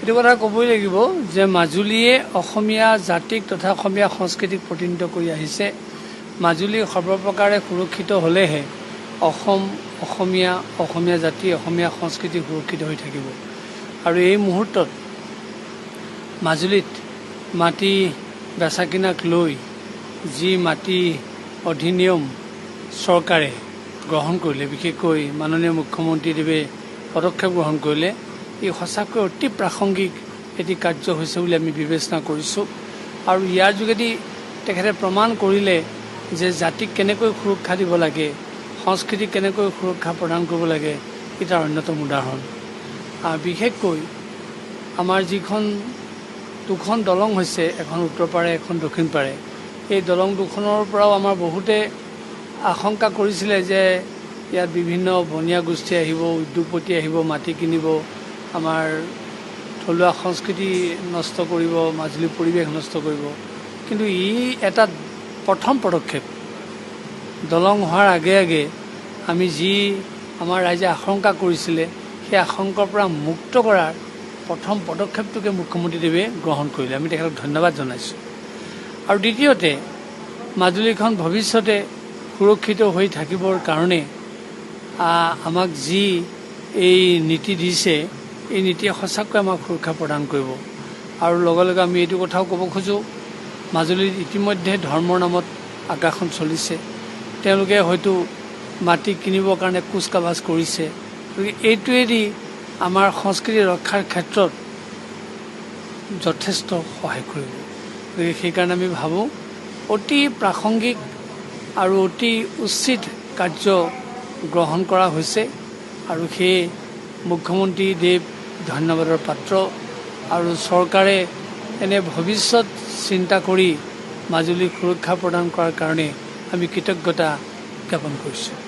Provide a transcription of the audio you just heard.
এইটো কথা ক'বই লাগিব যে মাজুলীয়ে অসমীয়া জাতিক তথা অসমীয়া সংস্কৃতিক প্ৰতিনিধিত্ব কৰি আহিছে। মাজুলী সৰ্বপ্ৰকাৰে সুৰক্ষিত হ'লেহে অসমীয়া জাতি অসমীয়া সংস্কৃতি সুৰক্ষিত হৈ থাকিব। আৰু এই মুহূৰ্তত মাজুলীত মাটি বেচা কিনাক লৈ যি মাটি অধিনিয়ম চৰকাৰে গ্ৰহণ কৰিলে, বিশেষকৈ মাননীয় মুখ্যমন্ত্ৰীদেৱে পদক্ষেপ গ্ৰহণ কৰিলে, ই সঁচাকৈ অতি প্ৰাসংগিক এটি কাৰ্য হৈছে বুলি আমি বিবেচনা কৰিছোঁ। আৰু ইয়াৰ যোগেদি তেখেতে প্ৰমাণ কৰিলে যে জাতিক কেনেকৈ সুৰক্ষা দিব লাগে, সংস্কৃতিক কেনেকৈ সুৰক্ষা প্ৰদান কৰিব লাগে, ই তাৰ অন্যতম উদাহৰণ। বিশেষকৈ আমাৰ দুখন দলং হৈছে, এখন উত্তৰ পাৰে এখন দক্ষিণ পাৰে। এই দলং দুখনৰ পৰাও আমাৰ বহুতে আশংকা কৰিছিলে যে ইয়াত বিভিন্ন বনীয়া গোষ্ঠী আহিব, উদ্যোগপতি আহিব, মাটি কিনিব, আমাৰ থলুৱা সংস্কৃতি নষ্ট কৰিব, মাজুলীৰ পৰিৱেশ নষ্ট কৰিব। কিন্তু ই এটা প্ৰথম পদক্ষেপ। দলং হোৱাৰ আগে আগে আমি যি আমাৰ ৰাইজে আশংকা কৰিছিলে, সেই আশংকাৰ পৰা মুক্ত কৰাৰ প্ৰথম পদক্ষেপটোকে মুখ্যমন্ত্ৰীদেৱে গ্ৰহণ কৰিলে। আমি তেখেতক ধন্যবাদ জনাইছোঁ। আৰু দ্বিতীয়তে, মাজুলীখন ভৱিষ্যতে সুৰক্ষিত হৈ থাকিবৰ কাৰণে আমাক যি এই নীতি দিছে, এই নীতিয়ে সঁচাকৈ আমাক সুৰক্ষা প্ৰদান কৰিব। আৰু লগে লগে আমি এইটো কথাও ক'ব খোজোঁ, মাজুলীত ইতিমধ্যে ধৰ্মৰ নামত আগ্ৰাসন চলিছে। তেওঁলোকে হয়তো মাটি কিনিবৰ কাৰণে কুচকাৱাজ কৰিছে। গতিকে এইটোৱেদি আমাৰ সংস্কৃতি ৰক্ষাৰ ক্ষেত্ৰত যথেষ্ট সহায় কৰিব। গতিকে সেইকাৰণে আমি ভাবোঁ অতি প্ৰাসংগিক আৰু অতি উচিত কাৰ্য গ্ৰহণ কৰা হৈছে। আৰু সেই মুখ্যমন্ত্ৰীদেৱ ধন্যবাদৰ পাত্ৰ। আৰু চৰকাৰে এনে ভৱিষ্যত চিন্তা কৰি মাজুলীক সুৰক্ষা প্ৰদান কৰাৰ কাৰণে আমি কৃতজ্ঞতা জ্ঞাপন কৰিছোঁ।